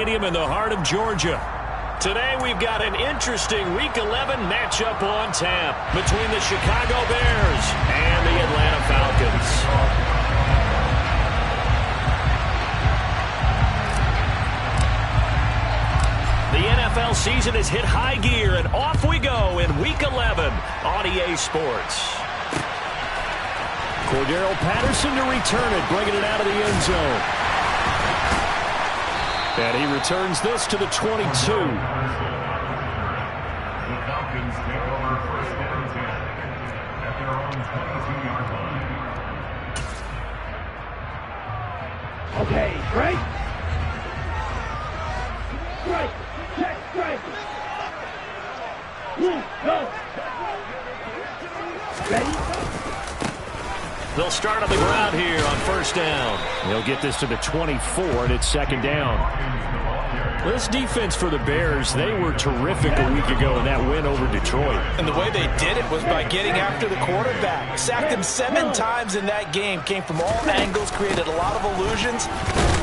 Stadium in the heart of Georgia. Today we've got an interesting Week 11 matchup on tap between the Chicago Bears and the Atlanta Falcons. The NFL season has hit high gear, and off we go in Week 11 on EA Sports. Cordarrelle Patterson to return it, bringing it out of the end zone. And he returns this to the 22. The Falcons take over first and 10 at their own 22-yard line. Okay, right? Strike, check, strike. Go. Ready? They'll start on the ground here on first down. They'll get this to the 24, and it's second down. This defense for the Bears, they were terrific a week ago in that win over Detroit. And the way they did it was by getting after the quarterback. Sacked him 7 times in that game. Came from all angles, created a lot of illusions,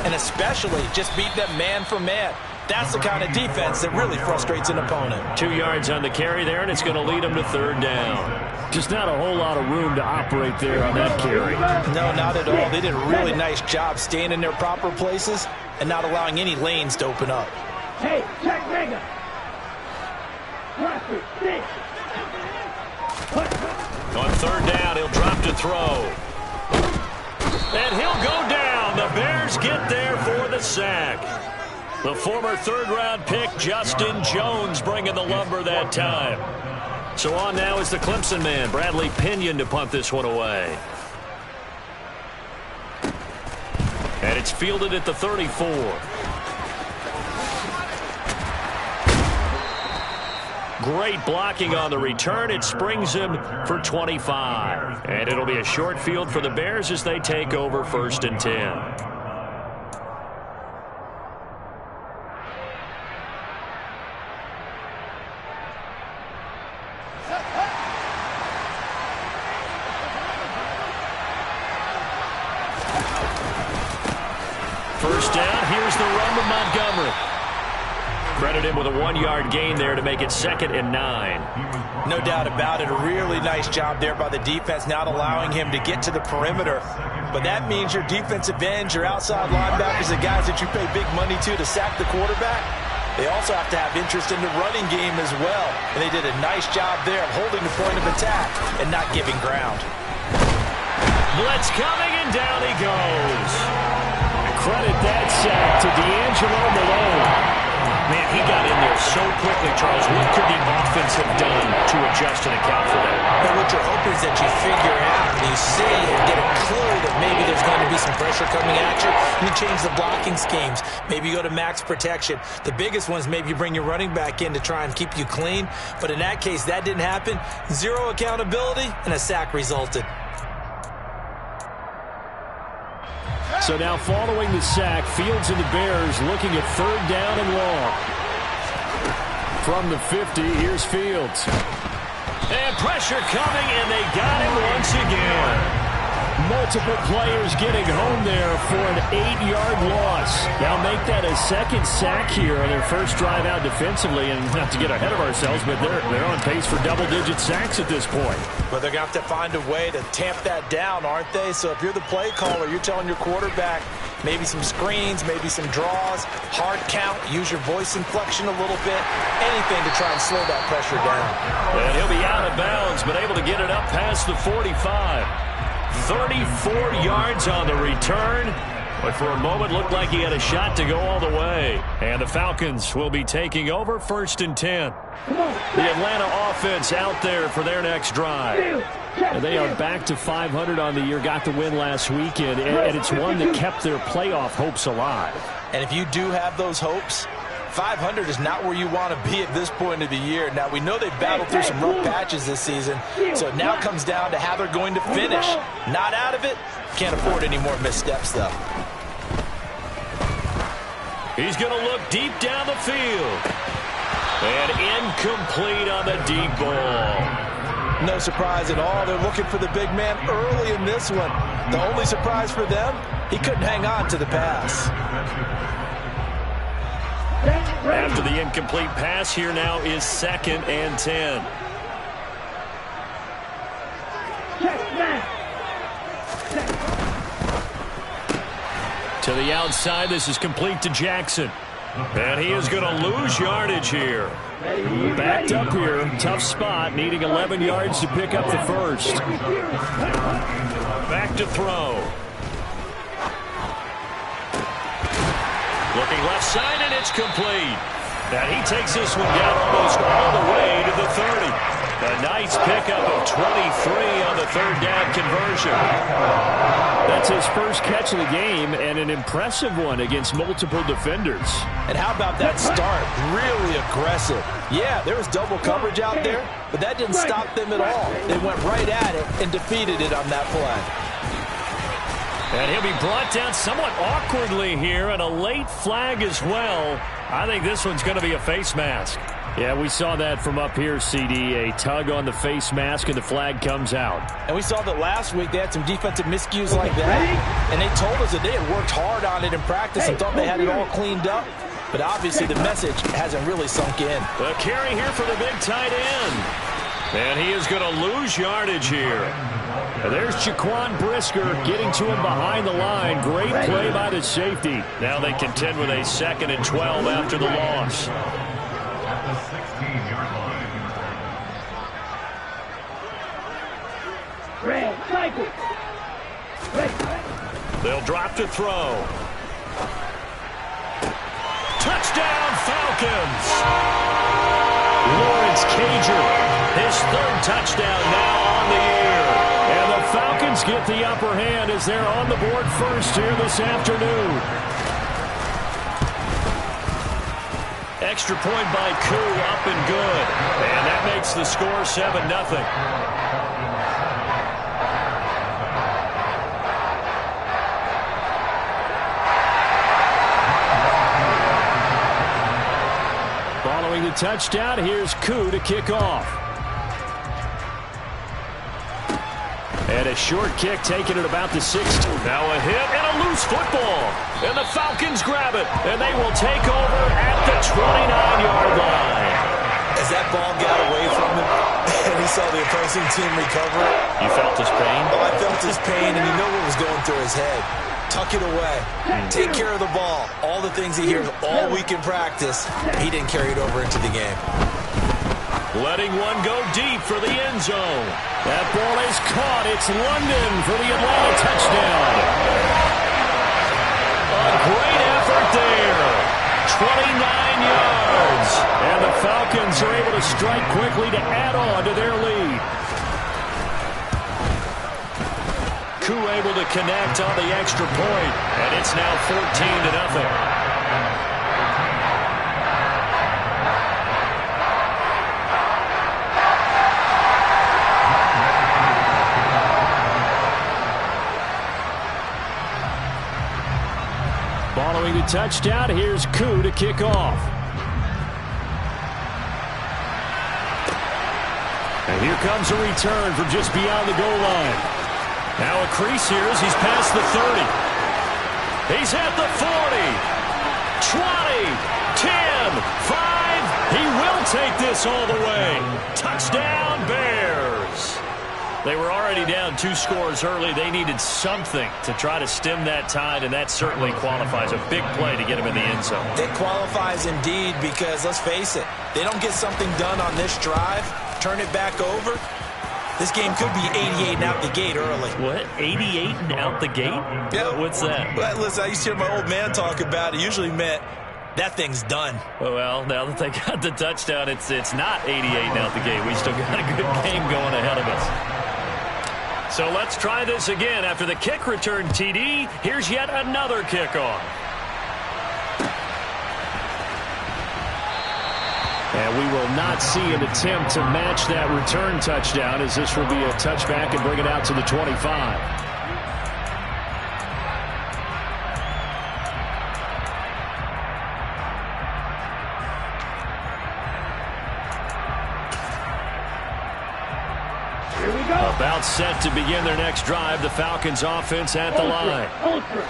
and especially just beat them man for man. That's the kind of defense that really frustrates an opponent. 2 yards on the carry there, and it's going to lead them to third down. Just not a whole lot of room to operate there on that carry. No, not at all. They did a really nice job staying in their proper places and not allowing any lanes to open up. Hey, check Rager. On third down, he'll drop to throw. And he'll go down. The Bears get there for the sack. The former third-round pick, Justin Jones, bringing the lumber that time. So on now is the Clemson man, Bradley Pinion, to punt this one away. And it's fielded at the 34. Great blocking on the return. It springs him for 25. And it'll be a short field for the Bears as they take over first and 10. First down, here's the run to Montgomery. Credit him with a 1-yard gain there to make it second and 9. No doubt about it. A really nice job there by the defense, not allowing him to get to the perimeter. But that means your defensive ends, your outside linebackers, the guys that you pay big money to sack the quarterback, they also have to have interest in the running game as well. And they did a nice job there of holding the point of attack and not giving ground. Blitz coming, and down he goes. Credit that sack to D'Angelo Malone. Man, he got in there so quickly, Charles. What could the offense have done to adjust and account for that? But what you're hoping is that you figure out and you see and get a clue that maybe there's going to be some pressure coming at you. You change the blocking schemes. Maybe you go to max protection. The biggest one is maybe you bring your running back in to try and keep you clean. But in that case, that didn't happen. Zero accountability, and a sack resulted. So now following the sack, Fields and the Bears looking at third down and long. From the 50, here's Fields. And pressure coming, and they got him once again. Multiple players getting home there for an 8-yard loss. Now make that a second sack here on their first drive out defensively. And not to get ahead of ourselves, but they're on pace for double-digit sacks at this point. But they're going to have to find a way to tamp that down, aren't they? So if you're the play caller, you're telling your quarterback maybe some screens, maybe some draws, hard count, use your voice inflection a little bit, anything to try and slow that pressure down. And he'll be out of bounds, but able to get it up past the 45. 34 yards on the return, but for a moment looked like he had a shot to go all the way. And the Falcons will be taking over first and 10. The Atlanta offense out there for their next drive. And they are back to 500 on the year, got the win last weekend, and it's one that kept their playoff hopes alive. And if you do have those hopes, 500 is not where you want to be at this point of the year. Now, we know they've battled through some rough patches this season, so it now comes down to how they're going to finish. Not out of it. Can't afford any more missteps, though. He's going to look deep down the field. And incomplete on the deep ball. No surprise at all. They're looking for the big man early in this one. The only surprise for them, he couldn't hang on to the pass. After the incomplete pass, here now is 2nd and 10. To the outside, this is complete to Jackson. And he is going to lose yardage here. Backed up here, tough spot, needing 11 yards to pick up the first. Back to throw. Looking left side, and it's complete. And he takes this one down almost all the way to the 30. A nice pickup of 23 on the 3rd down conversion. That's his first catch of the game, and an impressive one against multiple defenders. And how about that start? Really aggressive. Yeah, there was double coverage out there, but that didn't stop them at all. They went right at it and defeated it on that play. And he'll be brought down somewhat awkwardly here, and a late flag as well. I think this one's going to be a face mask. Yeah, we saw that from up here, CD. A tug on the face mask, and the flag comes out. And we saw that last week they had some defensive miscues like that. And they told us that they had worked hard on it in practice and thought they had it all cleaned up. But obviously the message hasn't really sunk in. The carry here for the big tight end. And he is going to lose yardage here. And there's Jaquan Brisker getting to him behind the line. Great play by the safety. Now they contend with a 2nd and 12 after the loss. At the 16-yard line. They'll drop to throw. Touchdown, Falcons! Lawrence Cager, his 3rd touchdown now on the year. And the Falcons get the upper hand as they're on the board first here this afternoon. Extra point by Koo, up and good. And that makes the score 7-0. Following the touchdown, here's Koo to kick off. And a short kick taken at about the 60. Now a hit and a loose football. And the Falcons grab it. And they will take over at the 29-yard line. As that ball got away from him, and he saw the opposing team recover it. You felt his pain? Oh, I felt his pain, and you know what was going through his head. Tuck it away. Take care of the ball. All the things he hears all week in practice, he didn't carry it over into the game. Letting one go deep for the end zone. That ball is caught. It's London for the Atlanta touchdown. A great effort there. 29 yards. And the Falcons are able to strike quickly to add on to their lead. Koo able to connect on the extra point. And it's now 14-0. Following the touchdown, here's Koo to kick off. And here comes a return from just beyond the goal line. Now a crease here as he's past the 30. He's at the 40. 20. 10. 5. He will take this all the way. Touchdown, Bears. They were already down 2 scores early. They needed something to try to stem that tide, and that certainly qualifies. A big play to get him in the end zone. It qualifies indeed because, let's face it, they don't get something done on this drive, turn it back over, this game could be 88 and out the gate early. What? 88 and out the gate? Yeah. What's that? Well, listen, I used to hear my old man talk about it. Usually meant that thing's done. Well, now that they got the touchdown, it's not 88 and out the gate. We still got a good game going ahead of us. So let's try this again. After the kick return TD, here's yet another kickoff. And we will not see an attempt to match that return touchdown, as this will be a touchback and bring it out to the 25. About set to begin their next drive. The Falcons offense at the line.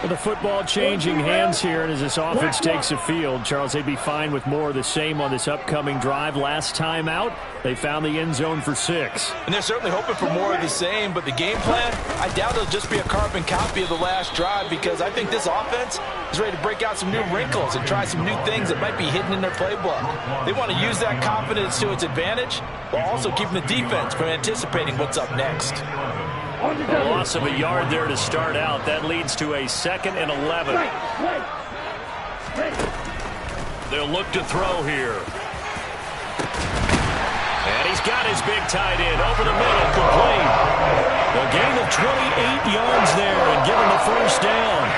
With the football changing hands here, and as this offense takes the field, Charles, they'd be fine with more of the same on this upcoming drive. Last time out, they found the end zone for 6. And they're certainly hoping for more of the same, but the game plan, I doubt it'll just be a carbon copy of the last drive, because I think this offense is ready to break out some new wrinkles and try some new things that might be hidden in their playbook. They want to use that confidence to its advantage while also keeping the defense from anticipating what's up next. A loss of a yard there to start out. That leads to a 2nd and 11. They'll look to throw here. And he's got his big tight end over the middle, complete. A gain of 28 yards there and given the first down.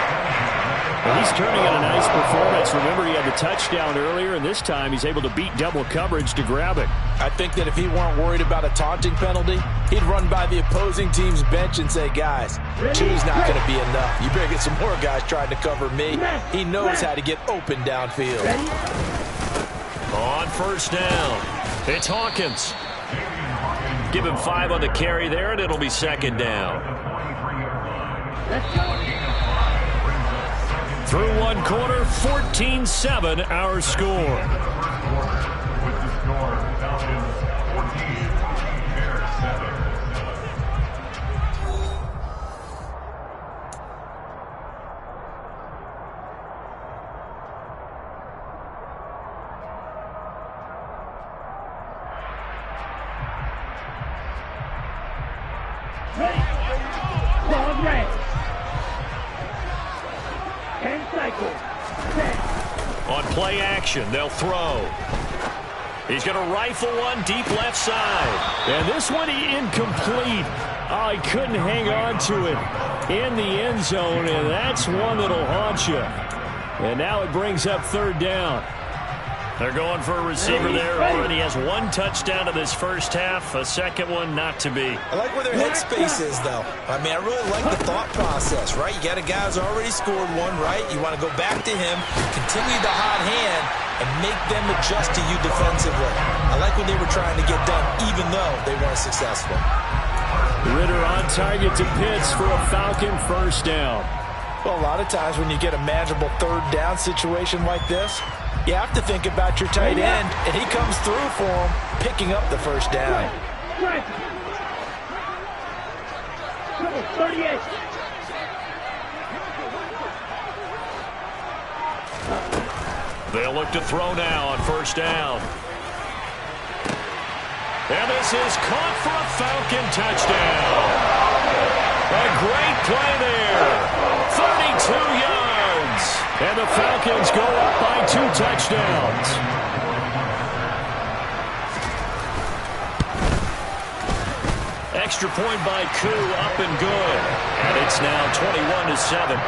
Well, he's turning in a nice performance. Remember, he had the touchdown earlier, and this time he's able to beat double coverage to grab it. I think that if he weren't worried about a taunting penalty, he'd run by the opposing team's bench and say, guys, 2's not going to be enough. You better get some more guys trying to cover me. He knows how to get open downfield. On first down, it's Hawkins. Give him 5 on the carry there, and it'll be 2nd down. Through one quarter, 14-7 our score. With the score, Falcons 14, Bears 7. Dog red. 10 cycles. 10. On play action, they'll throw. He's going to rifle one deep left side. And this one incomplete. Oh, he couldn't hang on to it in the end zone, and that's one that'll haunt you. And now it brings up 3rd down. They're going for a receiver there. Already has 1 touchdown in this first half. A 2nd one not to be. I like where their headspace is, though. I mean, I really like the thought process, right? You got a guy who's already scored 1, right? You want to go back to him, continue the hot hand, and make them adjust to you defensively. I like what they were trying to get done, even though they weren't successful. Ritter on target to Pitts for a Falcon first down. Well, a lot of times when you get a manageable 3rd down situation like this, you have to think about your tight end, and he comes through for him, picking up the first down. 38. They'll look to throw now on first down. And this is caught for a Falcon touchdown. A great play there. 32 yards. And the Falcons go up by 2 touchdowns. Extra point by Koo, up and good. And it's now 21-7.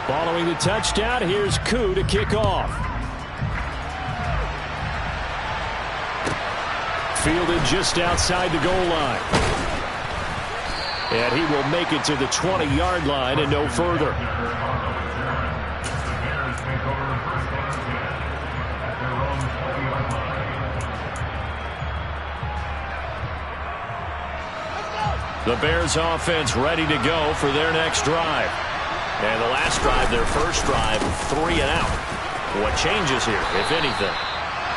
Following the touchdown, here's Koo to kick off. Fielded just outside the goal line. And he will make it to the 20-yard line and no further. Bears take over first and 10 at their own 20-yard line. The Bears offense ready to go for their next drive. And the last drive, their first drive, 3 and out. What changes here, if anything?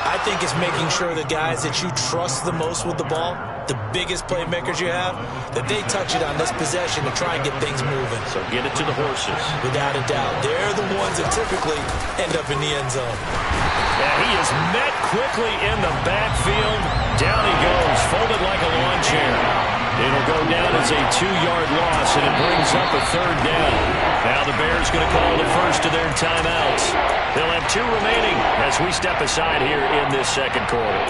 I think it's making sure the guys that you trust the most with the ball, the biggest playmakers you have, that they touch it on this possession to try and get things moving. So get it to the horses. Without a doubt. They're the ones that typically end up in the end zone. And he is met quickly in the backfield. Down he goes, folded like a lawn chair. It'll go down as a 2-yard loss, and it brings up a 3rd down. Now the Bears going to call the first of their timeouts. They'll have 2 remaining as we step aside here in this second quarter.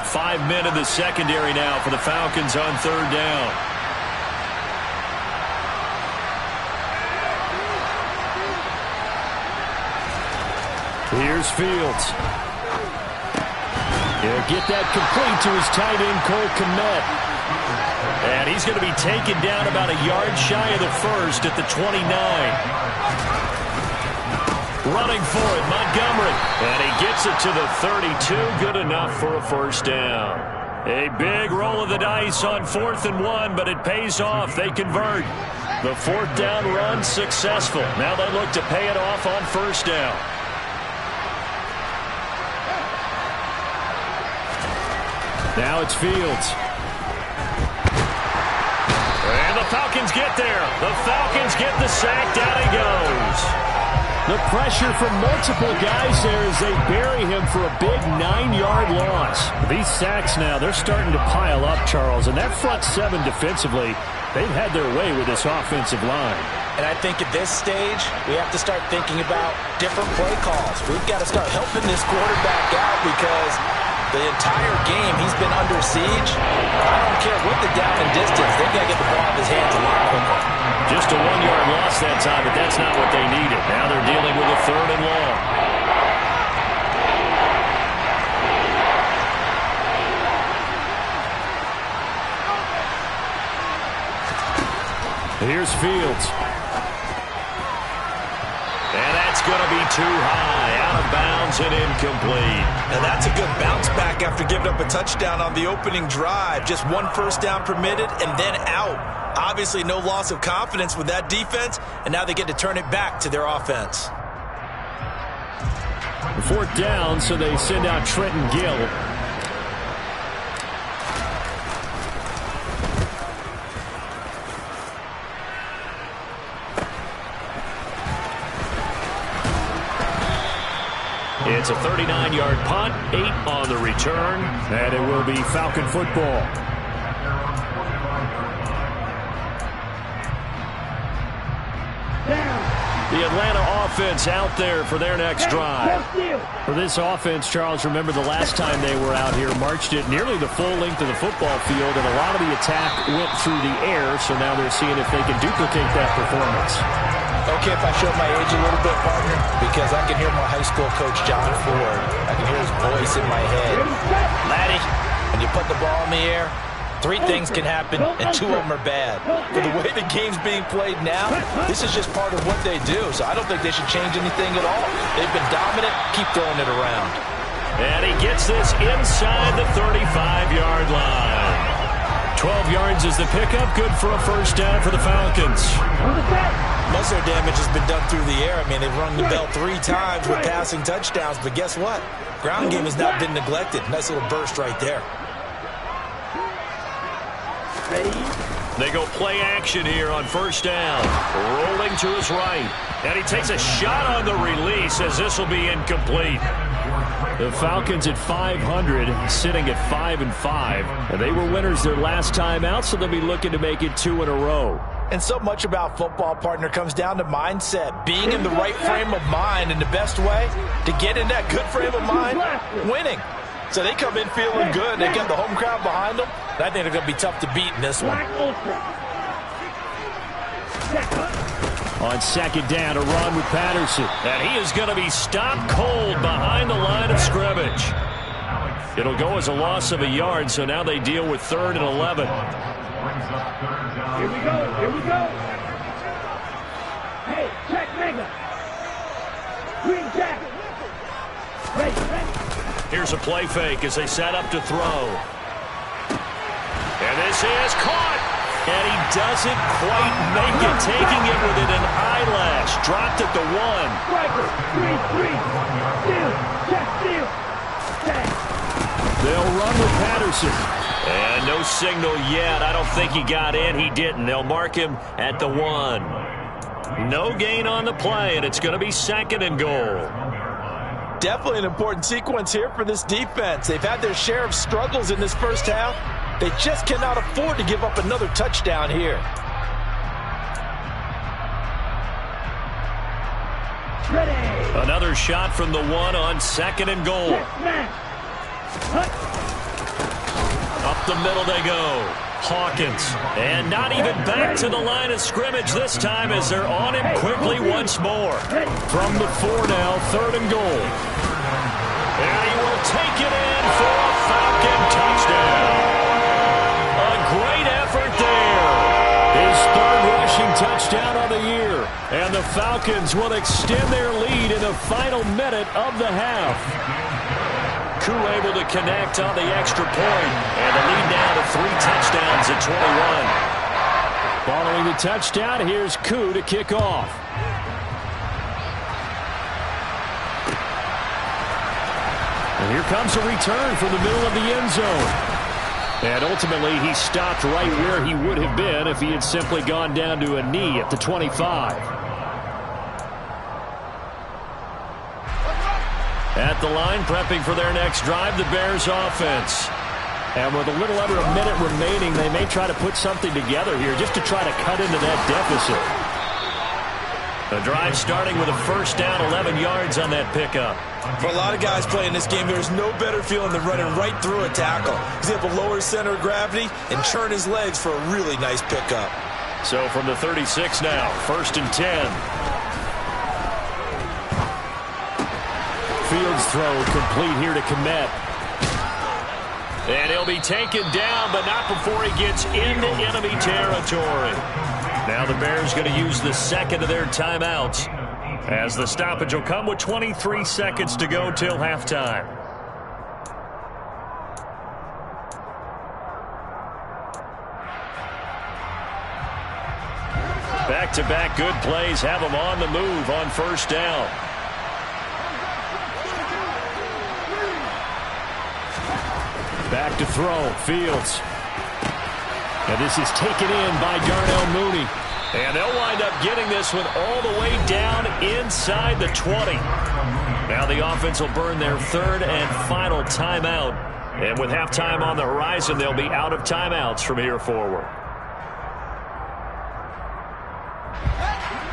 Five men in the secondary now for the Falcons on 3rd down. Here's Fields. He'll get that complete to his tight end, Cole Kmet. And he's going to be taken down about a yard shy of the first at the 29. Running for it, Montgomery. And he gets it to the 32. Good enough for a first down. A big roll of the dice on 4th and 1, but it pays off. They convert. The 4th down run successful. Now they look to pay it off on first down. Now it's Fields. And the Falcons get there. The Falcons get the sack. Down he goes. The pressure from multiple guys there as they bury him for a big 9-yard loss. These sacks now, they're starting to pile up, Charles. And that front seven defensively, they've had their way with this offensive line. And I think at this stage, we have to start thinking about different play calls. We've got to start helping this quarterback out because the entire game he's been under siege. I don't care what the down and distance. They've got to get the ball out of his hands a lot quicker. Just a 1-yard loss that time, but that's not what they needed. Now they're dealing with a 3rd and long. Here's Fields. And that's going to be too high. Out of bounds and incomplete. And that's a good bounce back after giving up a touchdown on the opening drive. Just 1 first down permitted and then out. Obviously no loss of confidence with that defense, and now they get to turn it back to their offense. 4th down, so they send out Trenton Gill. It's a 39-yard punt, 8 on the return, and it will be Falcon football. The Atlanta offense out there for their next drive. For this offense, Charles, remember the last time they were out here, marched it nearly the full length of the football field, and a lot of the attack went through the air, so now they're seeing if they can duplicate that performance. Okay, if I show my age a little bit, partner, because I can hear my high school coach, John Ford. I can hear his voice in my head. Laddie, when you put the ball in the air, 3 things can happen, and 2 of them are bad. For the way the game's being played now, this is just part of what they do, so I don't think they should change anything at all. They've been dominant. Keep throwing it around. And he gets this inside the 35-yard line. 12 yards is the pickup. Good for a first down for the Falcons. Most of their damage has been done through the air. I mean, they've rung the bell 3 times with passing touchdowns, but guess what? Ground game has not been neglected. Nice little burst right there. They go play action here on first down. Rolling to his right. And he takes a shot on the release as this will be incomplete. The Falcons at 500, sitting at 5-5. And they were winners their last time out, so they'll be looking to make it 2 in a row. And so much about football, partner, comes down to mindset. Being in the right frame of mind, and the best way to get in that good frame of mind, winning. So they come in feeling good. They got the home crowd behind them. And I think they're going to be tough to beat in this one. On 2nd down, a run with Patterson. And he is going to be stopped cold behind the line of scrimmage. It'll go as a loss of a yard, so now they deal with 3rd and 11. Here we go, here we go. Hey, check Mega. Green jacket. Ready. Here's a play fake as they set up to throw. And this is caught. And he doesn't quite make it, taking it within an eyelash. Dropped at the 1. Striker, 3-3. Steal, check, steal. They'll run with Patterson. And no signal yet. I don't think he got in. He didn't. They'll mark him at the 1. No gain on the play, and it's going to be 2nd and goal. Definitely an important sequence here for this defense. They've had their share of struggles in this first half. They just cannot afford to give up another touchdown here. Ready. Another shot from the 1 on 2nd and goal. Up the middle they go. Hawkins. And not even back to the line of scrimmage this time as they're on him quickly once more. From the 4 now, 3rd and goal. And he will take it in for a and touchdown. A great effort there. His third rushing touchdown of the year. And the Falcons will extend their lead in the final minute of the half. Koo able to connect on the extra point. And the lead now to 3 touchdowns at 21. Following the touchdown, here's Koo to kick off. And here comes a return from the middle of the end zone. And ultimately, he stopped right where he would have been if he had simply gone down to a knee at the 25. At the line, prepping for their next drive, the Bears offense. And with a little under a minute remaining, they may try to put something together here just to try to cut into that deficit. The drive starting with a first down, 11 yards on that pickup. For a lot of guys playing this game, there's no better feeling than running right through a tackle. He's able to lower his center of gravity and churn his legs for a really nice pickup. So from the 36 now, first and 10. Fields throw complete here to Kmet. And he'll be taken down, but not before he gets into enemy territory. Now the Bears going to use the second of their timeouts, as the stoppage will come with 23 seconds to go till halftime. Back-to-back good plays have them on the move on first down. Back to throw, Fields. And this is taken in by Darnell Mooney. And they'll wind up getting this one all the way down inside the 20. Now the offense will burn their third and final timeout. And with halftime on the horizon, they'll be out of timeouts from here forward.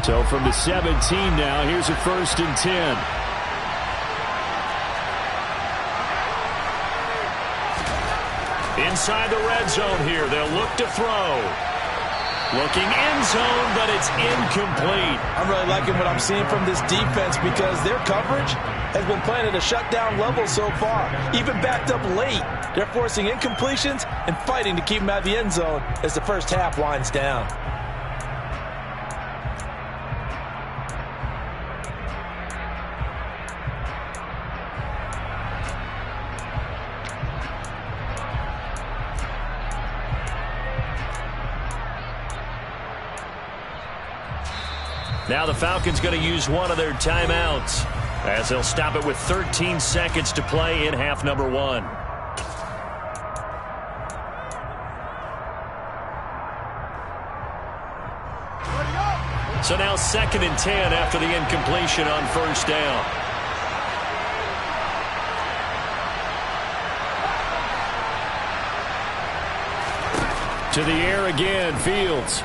So from the 17 now, here's a first and 10. Inside the red zone here, they'll look to throw. Looking end zone, but it's incomplete. I'm really liking what I'm seeing from this defense because their coverage has been playing at a shutdown level so far. Even backed up late, they're forcing incompletions and fighting to keep them out of the end zone as the first half winds down. Now the Falcons going to use one of their timeouts, as they'll stop it with 13 seconds to play in half number 1. So now second and 10 after the incompletion on first down. To the air again, Fields.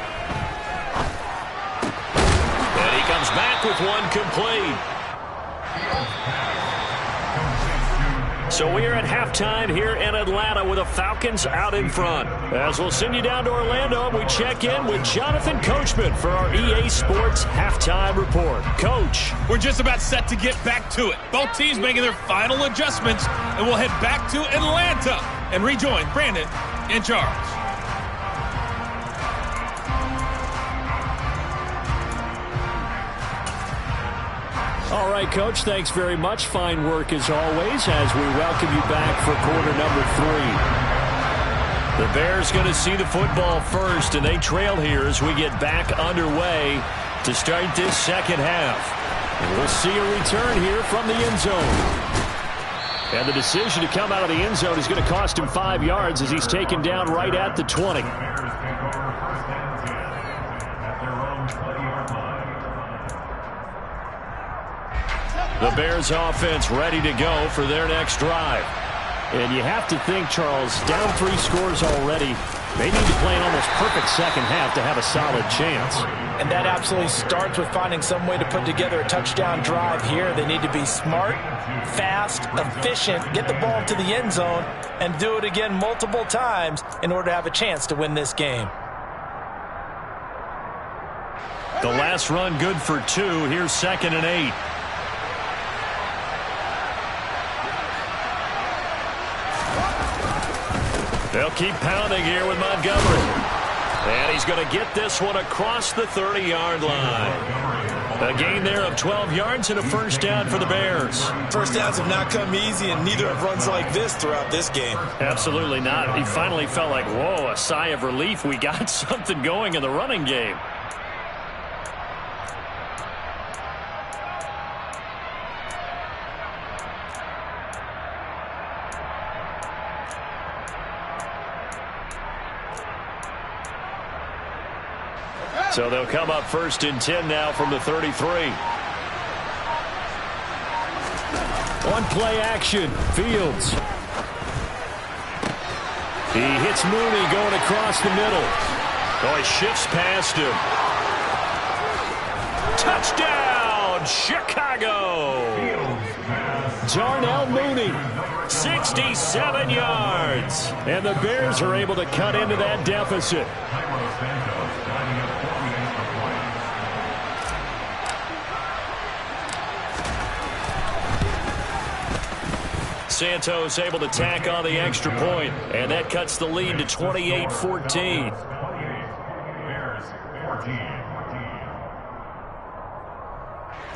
Comes back with one complete. So we are at halftime here in Atlanta with the Falcons out in front. As we'll send you down to Orlando, we check in with Jonathan Coachman for our EA Sports Halftime Report. Coach. We're just about set to get back to it. Both teams making their final adjustments, and we'll head back to Atlanta and rejoin Brandon and Charles. All right, Coach, thanks very much. Fine work as always as we welcome you back for quarter number 3. The Bears going to see the football first, and they trail here as we get back underway to start this second half. And we'll see a return here from the end zone. And the decision to come out of the end zone is going to cost him 5 yards as he's taken down right at the 20. The Bears offense ready to go for their next drive. And you have to think, Charles, down 3 scores already. They need to play an almost perfect second half to have a solid chance. And that absolutely starts with finding some way to put together a touchdown drive here. They need to be smart, fast, efficient, get the ball to the end zone, and do it again multiple times in order to have a chance to win this game. The last run good for 2. Here's second and 8. They'll keep pounding here with Montgomery. And he's going to get this one across the 30-yard line. A gain there of 12 yards and a first down for the Bears. First downs have not come easy, and neither have runs like this throughout this game. Absolutely not. He finally felt like, whoa, a sigh of relief. We got something going in the running game. So they'll come up 1st and 10 now from the 33. On play action, Fields. He hits Mooney going across the middle. Oh, he shifts past him. Touchdown, Chicago! Darnell Mooney, 67 yards. And the Bears are able to cut into that deficit. Santos able to tack on the extra point, and that cuts the lead to 28-14. Bears 14.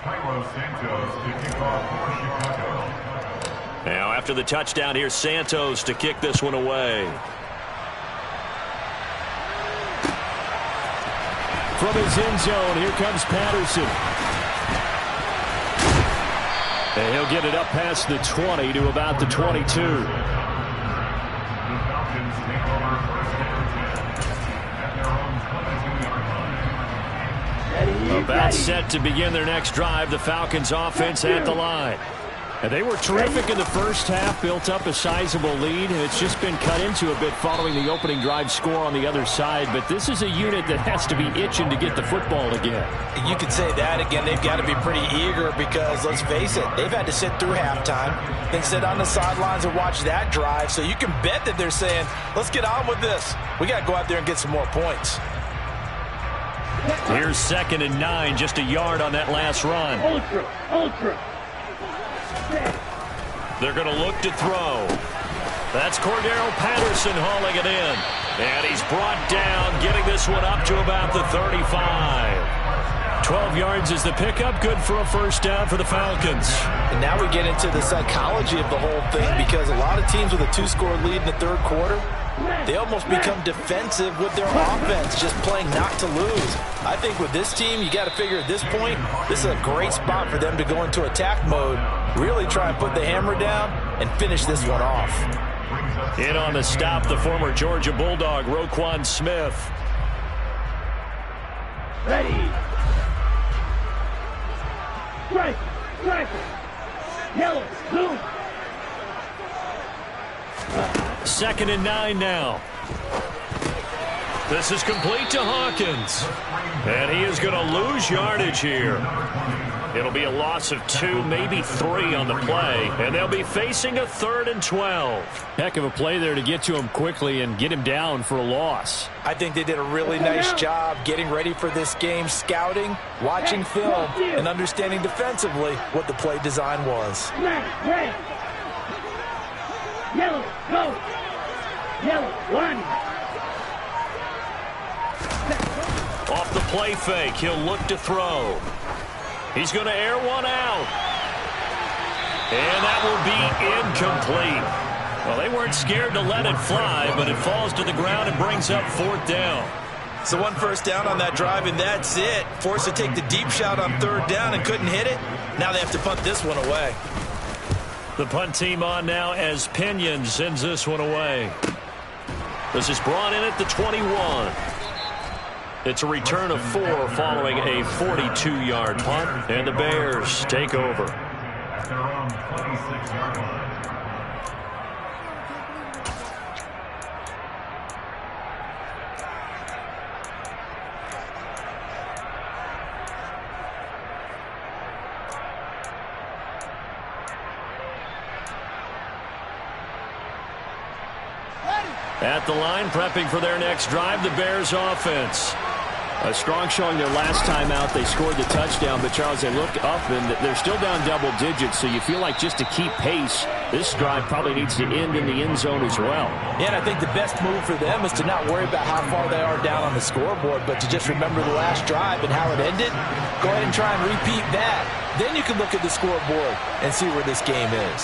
Cairo Santos to kick off for Chicago. Now after the touchdown, here's Santos to kick this one away. From his end zone, here comes Patterson. And he'll get it up past the 20 to about the 22. The Falcons take over 1st and 10 at their own 22-yard line. About set to begin their next drive. The Falcons offense at the line. And they were terrific in the first half, built up a sizable lead. It's just been cut into a bit following the opening drive score on the other side. But this is a unit that has to be itching to get the football again. You could say that again. They've got to be pretty eager because, let's face it, they've had to sit through halftime, then sit on the sidelines and watch that drive. So you can bet that they're saying, let's get on with this. We got to go out there and get some more points. Here's 2nd and 9, just a yard on that last run. Ultra. They're going to look to throw. That's Cordero Patterson hauling it in. And he's brought down, getting this one up to about the 35. 12 yards is the pickup, good for a first down for the Falcons. And now we get into the psychology of the whole thing because a lot of teams with a 2-score lead in the third quarter, they almost become defensive with their offense, just playing not to lose. I think with this team, you got to figure at this point, this is a great spot for them to go into attack mode, really try and put the hammer down and finish this one off. In on the stop, the former Georgia Bulldog, Roquan Smith. Ready. Strike. Yellow. Blue. 2nd and 9 now. This is complete to Hawkins. And he is going to lose yardage here. It'll be a loss of 2, maybe 3 on the play. And they'll be facing a 3rd and 12. Heck of a play there to get to him quickly and get him down for a loss. I think they did a really nice job getting ready for this game, scouting, watching film, and understanding defensively what the play design was. Red. Yellow. Go. Yellow. 1. Off the play fake, he'll look to throw. He's going to air one out. And that will be incomplete. Well, they weren't scared to let it fly, but it falls to the ground and brings up 4th down. So 1 first down on that drive, and that's it. Forced to take the deep shot on 3rd down and couldn't hit it. Now they have to punt this one away. The punt team on now as Pinion sends this one away. This is brought in at the 21. It's a return of 4 following a 42-yard punt, and the Bears take over. At their own 26-yard line. At the line, prepping for their next drive, the Bears offense. A strong showing their last time out. They scored the touchdown, but Charles, they look up and they're still down double digits, so you feel like just to keep pace, this drive probably needs to end in the end zone as well. Yeah, and I think the best move for them is to not worry about how far they are down on the scoreboard, but to just remember the last drive and how it ended. Go ahead and try and repeat that. Then you can look at the scoreboard and see where this game is.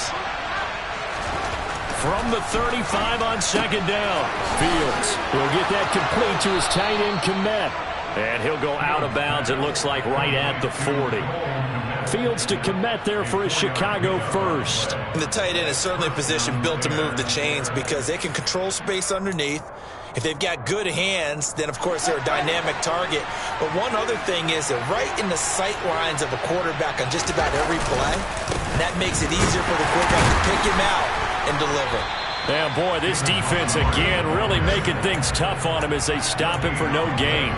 From the 35 on second down, Fields will get that complete to his tight end, Kmet. And he'll go out of bounds, it looks like, right at the 40. Fields to Kmet there for a Chicago first. And the tight end is certainly a position built to move the chains because they can control space underneath. If they've got good hands, then, of course, they're a dynamic target. But one other thing is they're right in the sight lines of a quarterback on just about every play. And that makes it easier for the quarterback to pick him out and deliver. Yeah, boy, this defense, again, really making things tough on him as they stop him for no gain.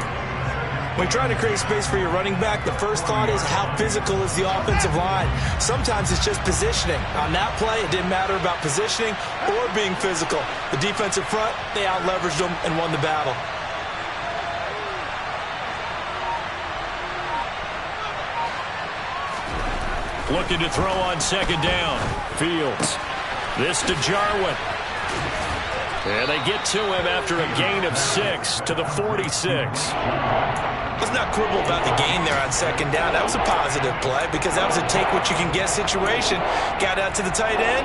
When you're trying to create space for your running back, the first thought is how physical is the offensive line. Sometimes it's just positioning. On that play, it didn't matter about positioning or being physical. The defensive front, they out-leveraged them and won the battle. Looking to throw on second down. Fields. This to Jarwin. And they get to him after a gain of 6 to the 46. Let's not quibble about the gain there on second down. That was a positive play because that was a take-what-you-can-get situation. Got out to the tight end.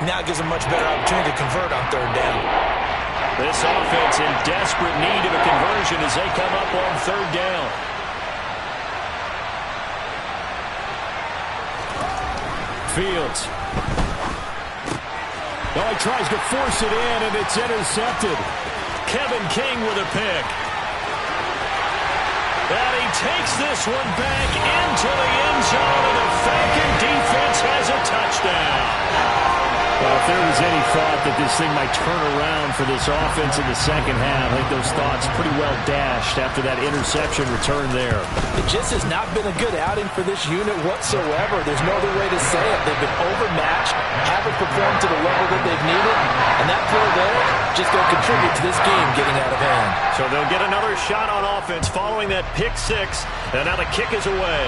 Now it gives them much better opportunity to convert on third down. This offense in desperate need of a conversion as they come up on third down. Fields. Oh, he tries to force it in, and it's intercepted. Kevin King with a pick. And he takes this one back into the end zone, and the Falcon defense has a touchdown. Well, if there was any thought that this thing might turn around for this offense in the second half, I think those thoughts pretty well dashed after that interception return there. It just has not been a good outing for this unit whatsoever. There's no other way to say it. They've been overmatched, haven't performed to the level that they've needed, and that play there just going to contribute to this game getting out of hand. So they'll get another shot on offense following that pick 6, and now the kick is away.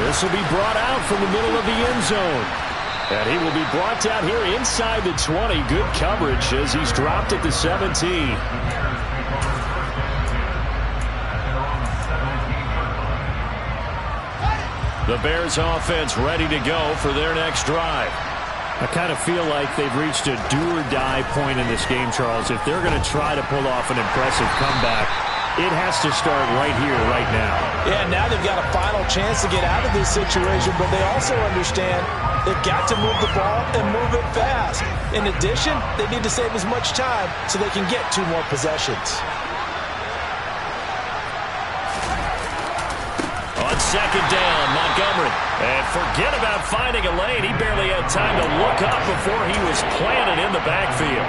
This will be brought out from the middle of the end zone. And he will be brought down here inside the 20. Good coverage as he's dropped at the 17. The Bears offense ready to go for their next drive. I kind of feel like they've reached a do-or-die point in this game, Charles. If they're going to try to pull off an impressive comeback, it has to start right here, right now. Yeah, now they've got a final chance to get out of this situation, but they also understand they've got to move the ball and move it fast. In addition, they need to save as much time so they can get 2 more possessions. On second down, Montgomery. And forget about finding a lane. He barely had time to look up before he was planted in the backfield.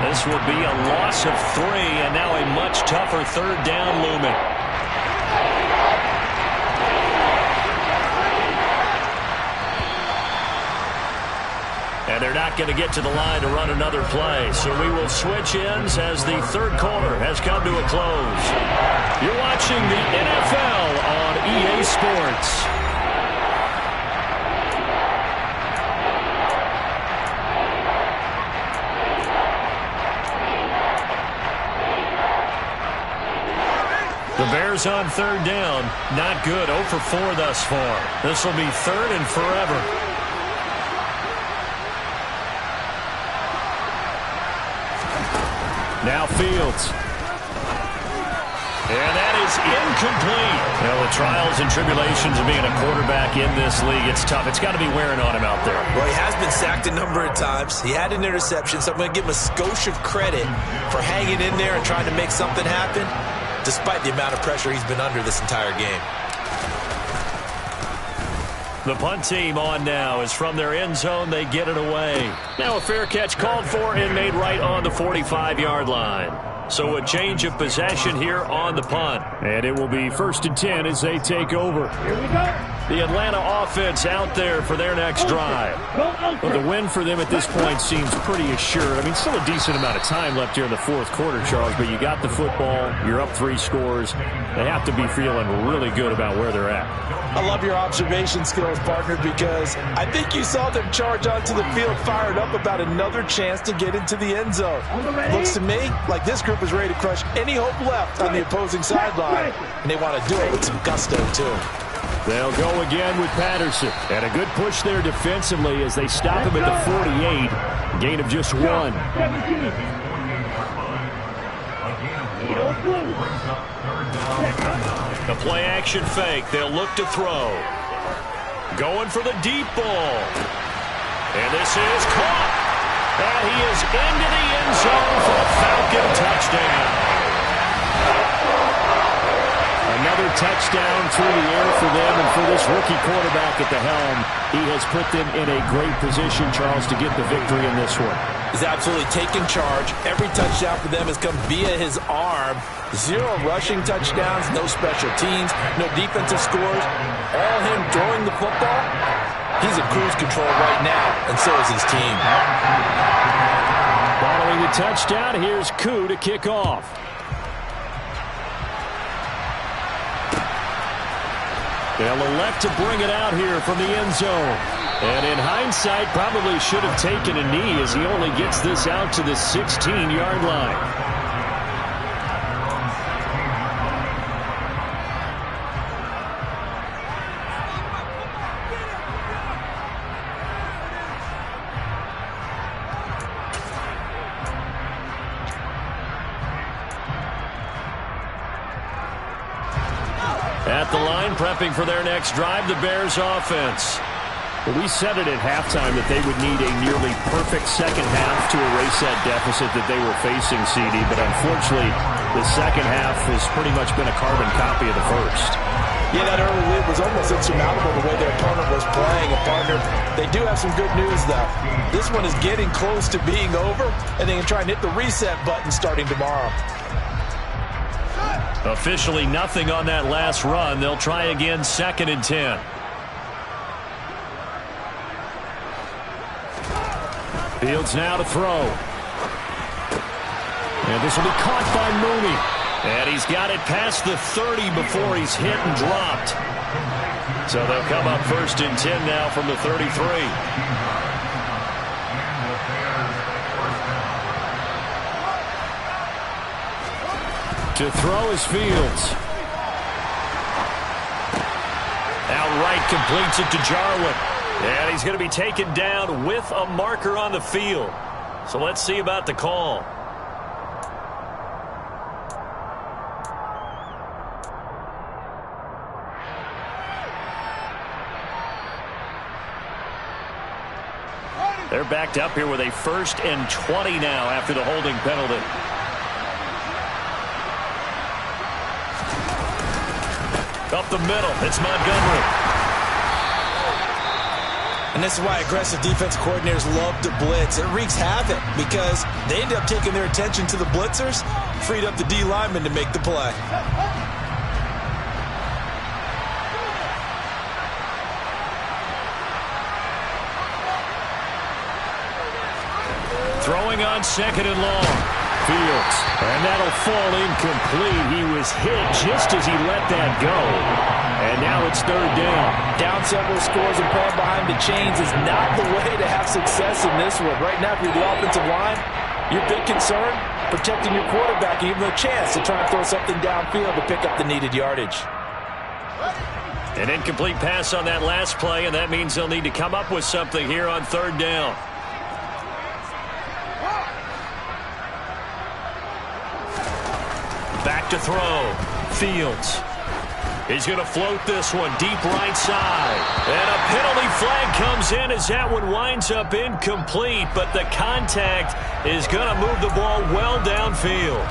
This will be a loss of 3, and now a much tougher third down looming. And they're not going to get to the line to run another play. So we will switch ends as the third quarter has come to a close. You're watching the NFL on EA Sports. The Bears on third down. Not good. 0 for 4 thus far. This will be third and forever. Now Fields. And that is incomplete. Well, the trials and tribulations of being a quarterback in this league, it's tough. It's got to be wearing on him out there. Well, he has been sacked a number of times. He had an interception, so I'm going to give him a skosh of credit for hanging in there and trying to make something happen, despite the amount of pressure he's been under this entire game. The punt team on now is from their end zone. They get it away. Now a fair catch called for and made right on the 45-yard line. So a change of possession here on the punt. And it will be 1st and 10 as they take over. Here we go. The Atlanta offense out there for their next drive. Well, the win for them at this point seems pretty assured. I mean, still a decent amount of time left here in the fourth quarter, Charles, but you got the football. You're up 3 scores. They have to be feeling really good about where they're at. I love your observation skills, partner, because I think you saw them charge onto the field fired up about another chance to get into the end zone. Looks to me like this group is ready to crush any hope left on the opposing sideline, and they want to do it with some gusto, too. They'll go again with Patterson. And a good push there defensively as they stop him at the 48. Gain of just 1. The play action fake. They'll look to throw. Going for the deep ball. And this is caught. And he is into the end zone for a Falcon touchdown. Another touchdown through the air for them, and for this rookie quarterback at the helm, he has put them in a great position, Charles, to get the victory in this one. He's absolutely taken charge. Every touchdown for them has come via his arm. 0 rushing touchdowns, no special teams, no defensive scores. All him throwing the football. He's in cruise control right now, and so is his team. Following the touchdown, here's Koo to kick off. They'll elect to bring it out here from the end zone. And in hindsight, probably should have taken a knee as he only gets this out to the 16-yard line. At the line, prepping for their next drive, the Bears offense. We said it at halftime that they would need a nearly perfect second half to erase that deficit that they were facing, CD, but unfortunately, the second half has pretty much been a carbon copy of the first. Yeah, that early lead was almost insurmountable the way their opponent was playing. And, partner, they do have some good news, though. This one is getting close to being over, and they can try and hit the reset button starting tomorrow. Officially nothing on that last run. They'll try again, 2nd and 10. Fields now to throw. And this will be caught by Mooney. And he's got it past the 30 before he's hit and dropped. So they'll come up 1st and 10 now from the 33. To throw is Fields. Outright completes it to Jarwin. And he's going to be taken down with a marker on the field. So let's see about the call. They're backed up here with a 1st and 20 now after the holding penalty. Up the middle, it's Montgomery. And this is why aggressive defensive coordinators love to blitz. It wreaks havoc because they end up taking their attention to the blitzers, freed up the D lineman to make the play. Throwing on 2nd and long. Fields. And that'll fall incomplete. He was hit just as he let that go. And now it's 3rd down. Down several scores and playing behind the chains is not the way to have success in this one. Right now, if you're the offensive line, your big concern, protecting your quarterback and giving him a chance to try and throw something downfield to pick up the needed yardage. An incomplete pass on that last play, and that means they'll need to come up with something here on 3rd down. Back to throw. Fields. He's going to float this one deep right side. And a penalty flag comes in as that one winds up incomplete, but the contact is going to move the ball well downfield.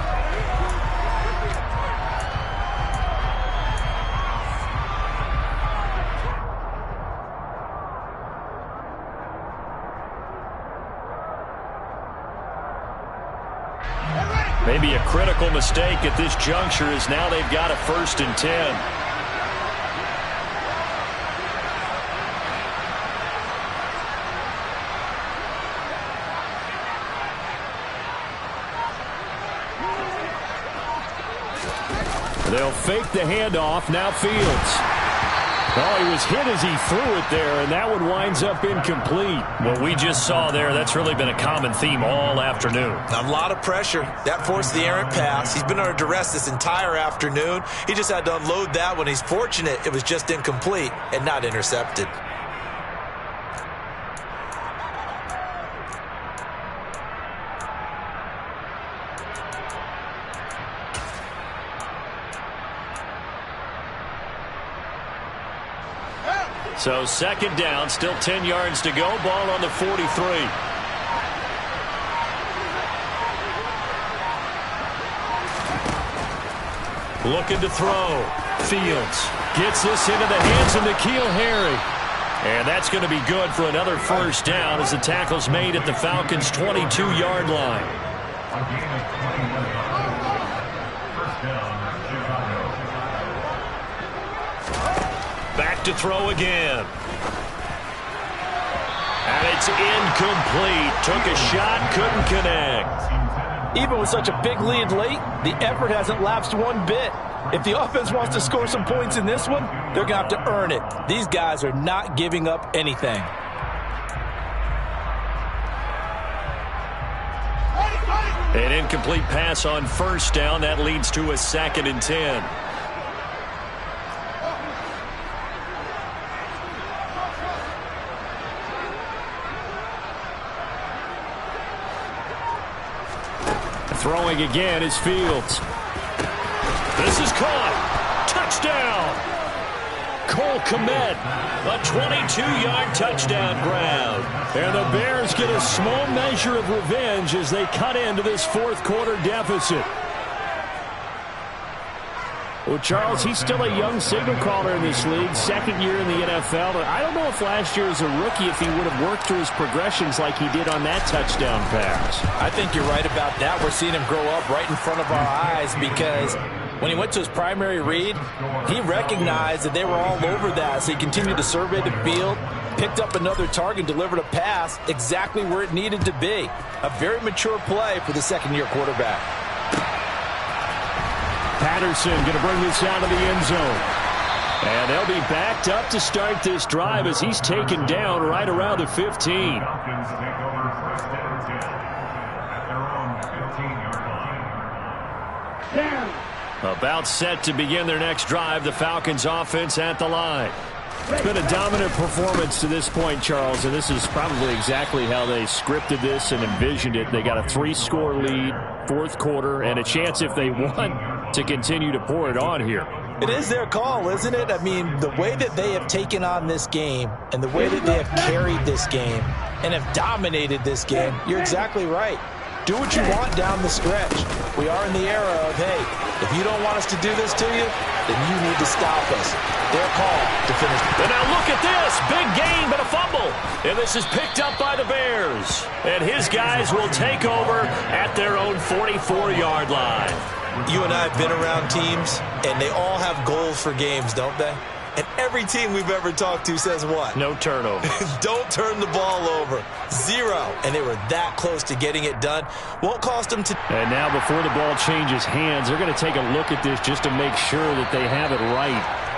Maybe a critical mistake at this juncture is now they've got a 1st and 10. They'll fake the handoff. Now Fields. Oh, he was hit as he threw it there, and that one winds up incomplete. What we just saw there, that's really been a common theme all afternoon. A lot of pressure. That forced the errant pass. He's been under duress this entire afternoon. He just had to unload that one. He's fortunate it was just incomplete and not intercepted. So second down, still 10 yards to go. Ball on the 43. Looking to throw. Fields gets this into the hands of N'Keal Harry. And that's going to be good for another first down as the tackle's made at the Falcons' 22-yard line. A gain of 21 yards. First down, Chicago. Back to throw again. And it's incomplete. Took a shot, couldn't connect. Even with such a big lead late, the effort hasn't lapsed one bit. If the offense wants to score some points in this one, they're going to have to earn it. These guys are not giving up anything. An incomplete pass on first down. That leads to a 2nd and 10. Throwing again is Fields. This is caught. Touchdown. Cole Kmet, a 22-yard touchdown grab. And the Bears get a small measure of revenge as they cut into this fourth quarter deficit. Well, Charles, he's still a young signal caller in this league, second year in the NFL. I don't know if last year as a rookie if he would have worked through his progressions like he did on that touchdown pass. I think you're right about that. We're seeing him grow up right in front of our eyes because when he went to his primary read, he recognized that they were all over that. So he continued to survey the field, picked up another target, delivered a pass exactly where it needed to be. A very mature play for the second-year quarterback. Patterson going to bring this out of the end zone. And they'll be backed up to start this drive as he's taken down right around the 15. Falcons take over first and 10 at their own 15-yard line. About set to begin their next drive. The Falcons offense at the line. It's been a dominant performance to this point, Charles, and this is probably exactly how they scripted this and envisioned it. They got a 3-score lead, fourth quarter, and a chance if they want to continue to pour it on here. It is their call, isn't it? I mean, the way that they have taken on this game and the way that they have carried this game and have dominated this game, you're exactly right. Do what you want down the stretch. We are in the era of, hey, if you don't want us to do this to you, then you need to stop us. Their call to finish. And now look at this. Big gain, but a fumble. And this is picked up by the Bears. And his guys will take over at their own 44-yard line. You and I have been around teams, and they all have goals for games, don't they? And every team we've ever talked to says what? No turnovers. Don't turn the ball over. 0. And they were that close to getting it done. Won't cost them to... And now before the ball changes hands, they're going to take a look at this just to make sure that they have it right.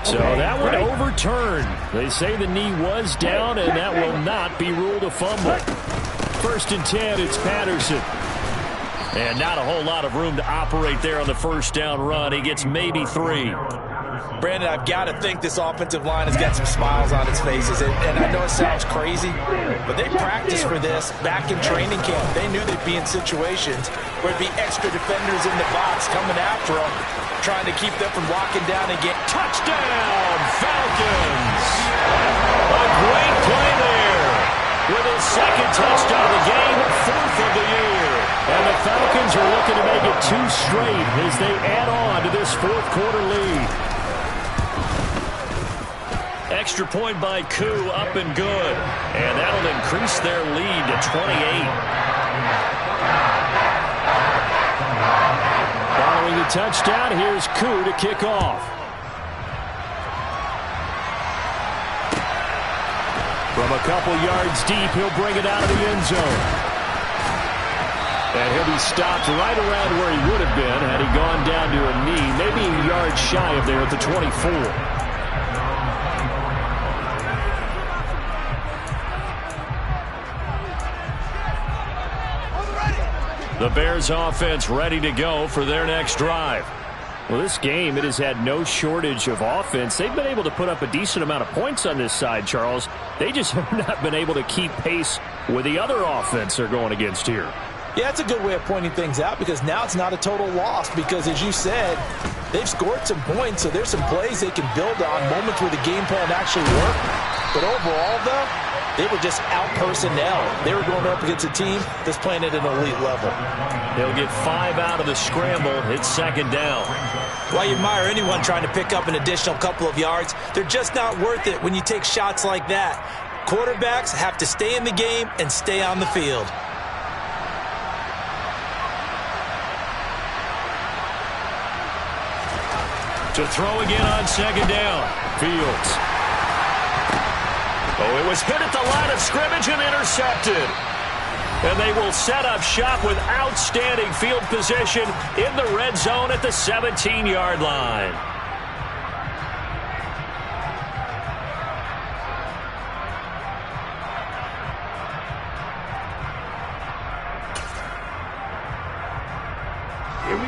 So that one overturned. They say the knee was down, and that will not be ruled a fumble. First and 10, it's Patterson. And not a whole lot of room to operate there on the first down run. He gets maybe 3. Brandon, I've got to think this offensive line has got some smiles on its faces. And I know it sounds crazy, but they practiced for this back in training camp. They knew they'd be in situations where it'd be extra defenders in the box coming after them, trying to keep them from walking down and get touchdown, Falcons. A great play there. With his second touchdown of the game, 4th of the year. And the Falcons are looking to make it 2 straight as they add on to this fourth quarter lead. Extra point by Koo, up and good. And that'll increase their lead to 28. Following the touchdown, here's Koo to kick off. From From a couple yards deep, he'll bring it out of the end zone. And he'll be stopped right around where he would have been had he gone down to a knee, maybe a yard shy of there at the 24. The Bears offense ready to go for their next drive. Well, this game, it has had no shortage of offense. They've been able to put up a decent amount of points on this side, Charles. They just have not been able to keep pace with the other offense they're going against here. Yeah, it's a good way of pointing things out because now it's not a total loss because, as you said, they've scored some points, so there's some plays they can build on, moments where the game plan actually worked. But overall, though, they were just out-personnel. They were going up against a team that's playing at an elite level. They'll get 5 out of the scramble. It's second down. While you admire anyone trying to pick up an additional couple of yards, they're just not worth it when you take shots like that. Quarterbacks have to stay in the game and stay on the field. To throw again on second down. Fields. Oh, it was hit at the line of scrimmage and intercepted. And they will set up shop with outstanding field position in the red zone at the 17-yard line.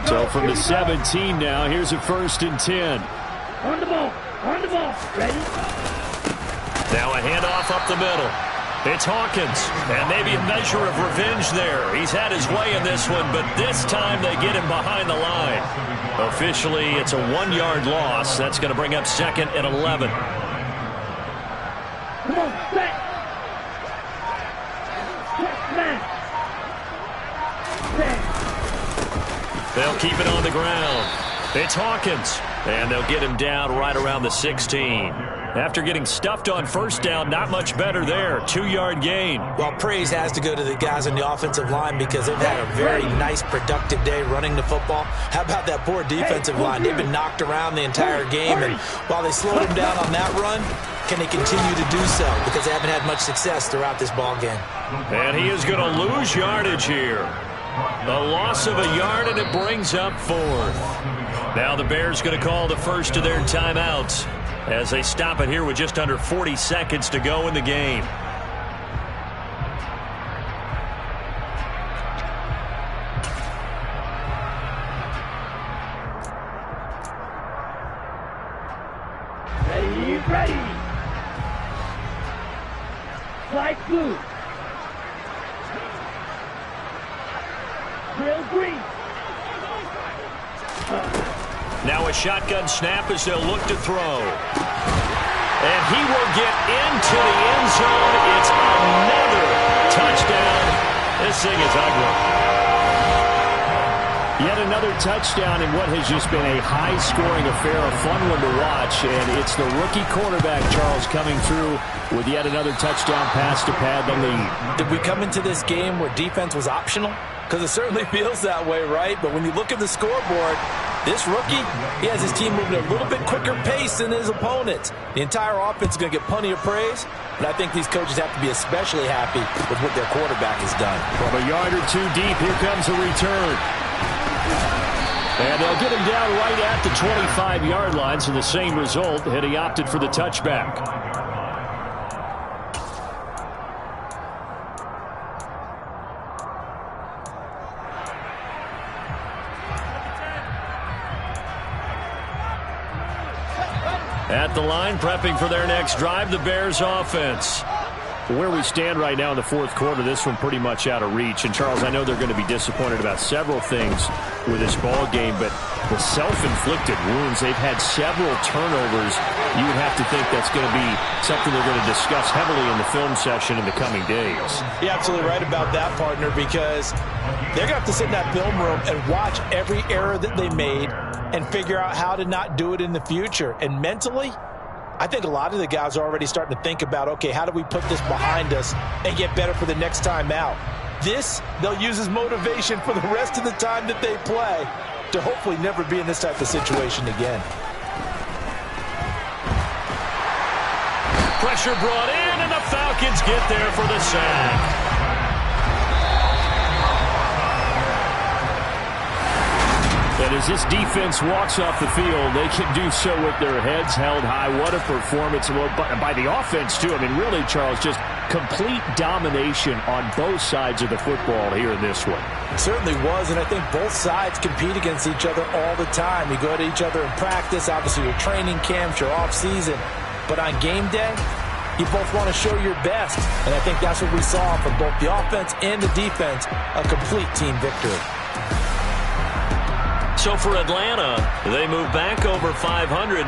So from the 17 now, here's a 1st and 10. On the ball, ready? Now a handoff up the middle. It's Hawkins, and maybe a measure of revenge there. He's had his way in this one, but this time they get him behind the line. Officially, it's a 1-yard loss. That's going to bring up 2nd and 11. Come on, back. They'll keep it on the ground. It's Hawkins, and they'll get him down right around the 16. After getting stuffed on 1st down, not much better there. 2-yard gain. Well, praise has to go to the guys on the offensive line because they've had a very nice, productive day running the football. How about that poor defensive line? They've been knocked around the entire game, and while they slowed them down on that run, can they continue to do so? Because they haven't had much success throughout this ball game. And he is going to lose yardage here. A loss of a yard, and it brings up 4th. Now the Bears going to call the first of their timeouts as they stop it here with just under 40 seconds to go in the game. Ready. Flight blue. Drill green. Now a shotgun snap as they'll look to throw. And he will get into the end zone. It's another touchdown. This thing is ugly. Yet another touchdown in what has just been a high-scoring affair, a fun one to watch. And it's the rookie quarterback, Charles, coming through with yet another touchdown pass to pad the lead. Did we come into this game where defense was optional? Because it certainly feels that way, right? But when you look at the scoreboard, this rookie, he has his team moving at a little bit quicker pace than his opponents. The entire offense is going to get plenty of praise, but I think these coaches have to be especially happy with what their quarterback has done. From a yard or 2 deep, here comes a return. And they'll get him down right at the 25-yard line, so the same result had he opted for the touchback. At the line, prepping for their next drive, the Bears offense. Where we stand right now in the 4th quarter, this one pretty much out of reach. And, Charles, I know they're going to be disappointed about several things with this ball game, but the self-inflicted wounds, they've had several turnovers. You would have to think that's going to be something they're going to discuss heavily in the film session in the coming days. You're absolutely right about that, partner, because they're going to have to sit in that film room and watch every error that they made and figure out how to not do it in the future. And mentally, I think a lot of the guys are already starting to think about, okay, how do we put this behind us and get better for the next time out? This, they'll use as motivation for the rest of the time that they play to hopefully never be in this type of situation again. Pressure brought in, and the Falcons Falcons get there for the sack. And as this defense walks off the field, they can do so with their heads held high. What a performance by the offense, too. I mean, really, Charles, just complete domination on both sides of the football here in this one. It certainly was, and I think both sides compete against each other all the time. You go to each other in practice, obviously your training camps, your off-season. But on game day, you both want to show your best. And I think that's what we saw from both the offense and the defense, a complete team victory. So for Atlanta, they move back over 500.